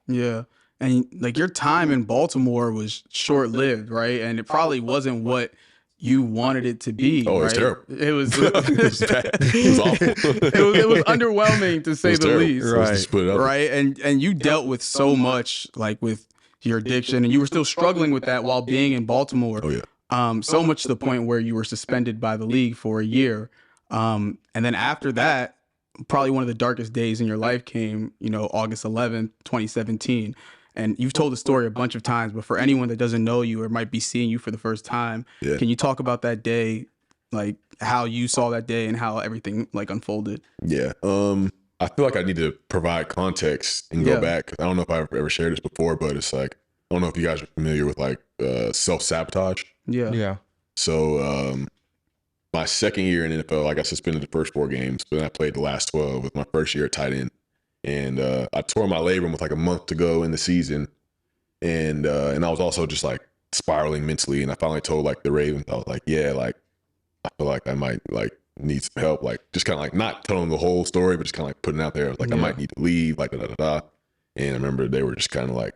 Yeah. And like your time in Baltimore was short lived, right? And it probably wasn't what you wanted it to be. Oh, right? It was terrible. It was It was bad. It was awful. it was underwhelming to say the terrible. least. Right. Just put it up. Right. And you dealt with so much, like with your addiction, and you were still struggling with that while being in Baltimore. Oh yeah. So much to the point where you were suspended by the league for a year. And then after that, probably one of the darkest days in your life came, August 11th, 2017. And you've told the story a bunch of times, but for anyone that doesn't know you or might be seeing you for the first time, can you talk about that day, like how you saw that day and how everything like unfolded? Yeah. I feel like I need to provide context and go back. I don't know if I've ever shared this before, but it's like, I don't know if you guys are familiar with like self-sabotage. Yeah. So my second year in NFL, I got suspended the first 4 games, but then I played the last 12 with my first year at tight end. And I tore my labrum with like a month to go in the season. And I was also just like spiraling mentally. And I finally told like the Ravens, I was like, yeah, like I feel like I might like need some help. Like just kind of like not telling the whole story, but just kind of like putting it out there. I was like, I might need to leave, like da-da-da-da. And I remember they were just kind of like,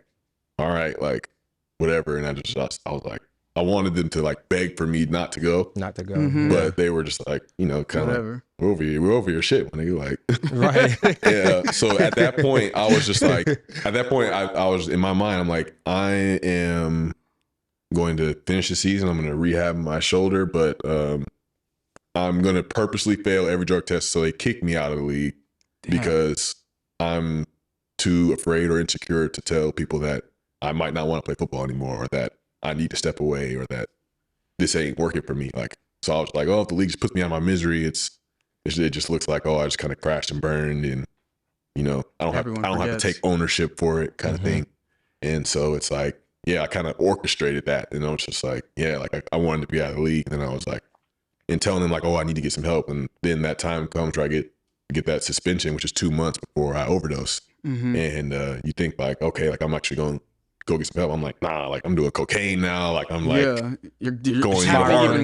all right, like whatever. And I was like, I wanted them to like beg for me not to go. But they were just like, kind of like, we're over your shit when they like, right. Yeah. So at that point, I was just like, I was in my mind, I'm like, I am going to finish the season. I'm going to rehab my shoulder, but I'm going to purposely fail every drug test. So they kicked me out of the league because I'm too afraid or insecure to tell people that I might not want to play football anymore, or that I need to step away, or that this ain't working for me. Like, so I was like, oh, if the league just puts me out of my misery, it just looks like, oh, I just kind of crashed and burned, and I don't have to take ownership for it, kind of thing. And so it's like, I kind of orchestrated that, and I was just like, like I wanted to be out of the league, and then I was like, and telling them like, oh, I need to get some help, and then that time comes where I get that suspension, which is 2 months before I overdose, and you think like, okay, like I'm actually going to go get some help. I'm like, nah, like I'm doing cocaine now. Like I'm like you're going harder.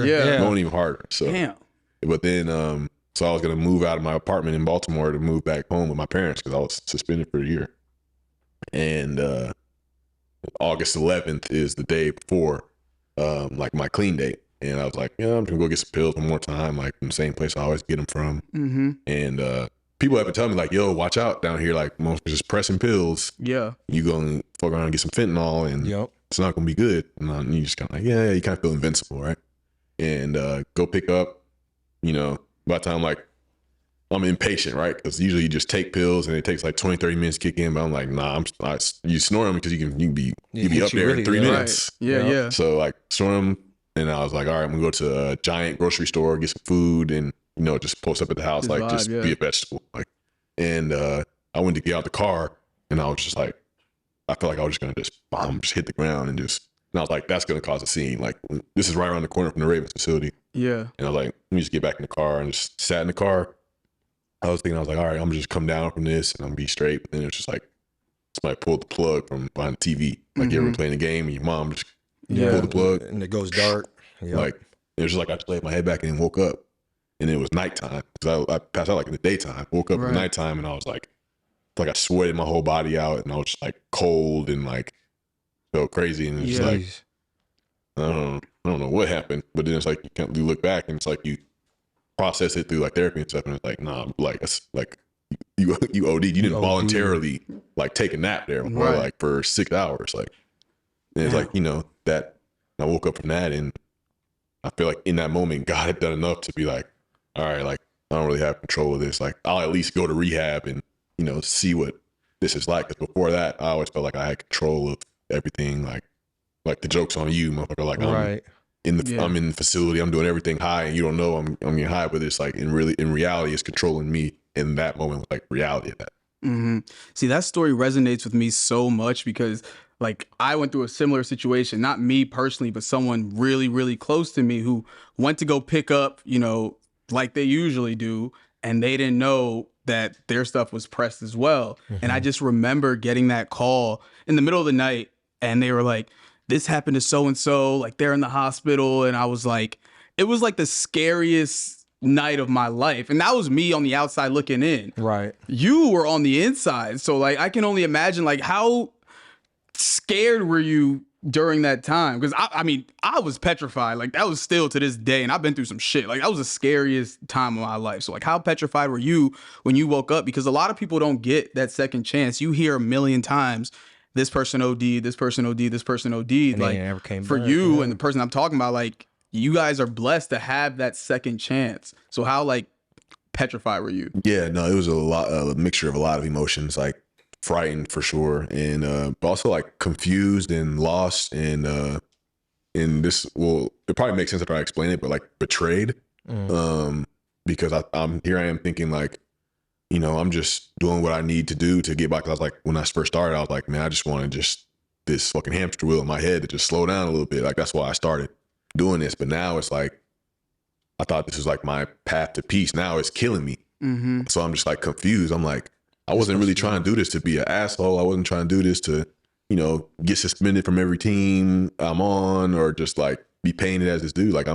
Going even harder. So, but then, so I was going to move out of my apartment in Baltimore to move back home with my parents because I was suspended for a year. And August 11th is the day before like my clean date. And I was like, I'm just gonna go get some pills one more time, like from the same place I always get them from. And people have been telling me like, yo, watch out down here, like most just pressing pills. Yeah. You gonna fuck around and get some fentanyl, and it's not gonna be good. And you just kind of like, you kind of feel invincible, right? And go pick up, by the time like I'm impatient, right? Because usually you just take pills and it takes like 20, 30 minutes to kick in. But I'm like, nah, you snore them because you can be up there in 3 minutes. Right. Yeah. So like snore them, and I was like, all right, I'm gonna go to a giant grocery store, get some food, and just post up at the house, just like vibe, just be a vegetable. Like, and I went to get out the car, and I was just like, I felt like I was just gonna just hit the ground and I was like, that's gonna cause a scene. Like this is right around the corner from the Ravens facility. Yeah. And I was like, let me just get back in the car, and just sat in the car. I was like, all right, I'm gonna just come down from this and I'm gonna be straight. But then it's just like somebody pulled the plug from behind the TV. Like you ever playing a game and your mom just pulled the plug and it goes dark. Like it was just like I just laid my head back and then woke up, and it was nighttime because I passed out like in the daytime. Woke up at nighttime, and I was like I sweated my whole body out, and I was just like cold and like felt crazy, and it's just like I don't know what happened, but then it's like you look back and it's like you process it through like therapy and stuff, and it's like nah, like it's like you OD'd. You didn't voluntarily like take a nap there for like for 6 hours, like, and it's like that. I woke up from that, and I feel like in that moment God had done enough to be like, all right, like I don't really have control of this. Like I'll at least go to rehab and see what this is like. Because before that, I always felt like I had control of everything. Like the joke's on you, motherfucker. Like I'm in the facility, I'm doing everything high, and you don't know I'm getting high, but it's like in reality, it's controlling me. In that moment, like reality of that. See, that story resonates with me so much because like I went through a similar situation, not me personally, but someone really, really close to me who went to go pick up, like they usually do, and they didn't know that their stuff was pressed as well. And I just remember getting that call in the middle of the night, and they were like, this happened to so-and-so, like they're in the hospital. And I was like, it was like the scariest night of my life. And that was me on the outside looking in. Right. You were on the inside. So like, I can only imagine like how scared were you during that time? Because I mean, I was petrified. Like that was still to this day. And I've been through some shit. Like that was the scariest time of my life. So like how petrified were you when you woke up? Because a lot of people don't get that second chance. You hear a million times, this person OD'd, this person OD'd, this person OD'd. And like never came for back, you and the person I'm talking about, like you guys are blessed to have that second chance. So how like petrified were you? Yeah, no, it was a mixture of a lot of emotions, like frightened for sure, and but also like confused and lost, and in this, well, it probably makes sense if I explain it, but like betrayed, because I'm here. I am thinking like, you know, I'm just doing what I need to do to get back. I was like, when I first started, I was like, man, I just want to just this fucking hamster wheel in my head to just slow down a little bit. Like that's why I started doing this. But now it's like, I thought this was like my path to peace. Now it's killing me. So I'm just like confused. I'm like, I wasn't really trying to do this to be an asshole. I wasn't trying to do this to, you know, get suspended from every team I'm on or just like be painted as this dude. Like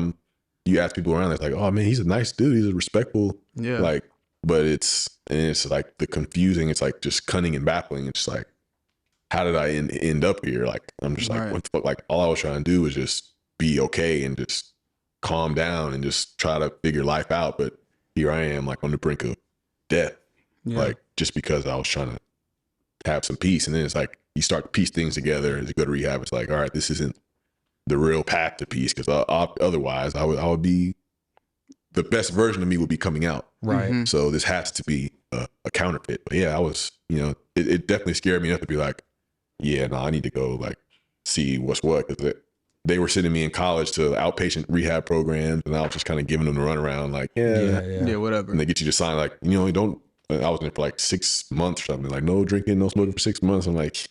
you ask people around, it's like, oh man, he's a nice dude. He's a respectful, like, but it's like the confusing. It's like just cunning and baffling. It's like, how did I end up here? Like, I'm just like, what the fuck? Like all I was trying to do was just be okay and just calm down and just try to figure life out. But here I am like on the brink of death. Like just because I was trying to have some peace. And then it's like, you start to piece things together as you go to rehab. It's like, all right, this isn't the real path to peace. Cause otherwise I would be, the best version of me would be coming out. Right. So this has to be a counterfeit. But yeah, I was, you know, it definitely scared me enough to be like, yeah, no, I need to go like see what's what. Cause they were sending me in college to outpatient rehab programs, and I was just kind of giving them the runaround, like, yeah, whatever. And they get you to sign, like, you know, don't. I was in there for like 6 months or something, like no drinking, no smoking for 6 months. I'm like,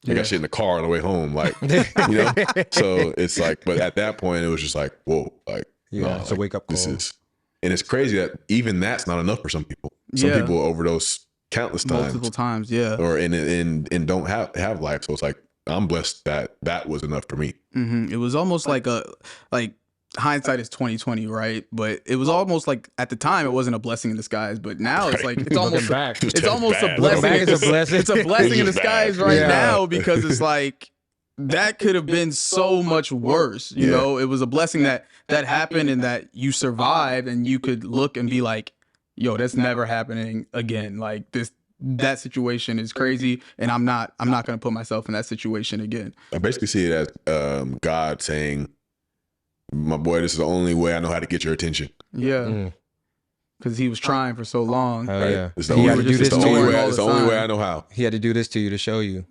I got shit in the car on the way home, like, you know. So it's like, but at that point, it was just like, whoa, like, it's a wake up call. This is, and it's crazy that even that's not enough for some people. Some people overdose countless times, multiple times, or and don't have life. So it's like, I'm blessed that was enough for me. It was almost like hindsight is 2020, right? But it was almost like at the time it wasn't a blessing in disguise, but now it's like it's almost back. It's almost a blessing. It's a blessing. It's a blessing in disguise right now, because it's like that could have been so much worse. You know, it was a blessing that happened and that you survived, and you could look and be like, yo, that's never happening again. Like that situation is crazy, and I'm not going to put myself in that situation again. I basically see it as God saying, my boy, this is the only way I know how to get your attention. Yeah. Because he was trying for so long. Hell yeah. It's the only way I know how. He had to do this to you to show you.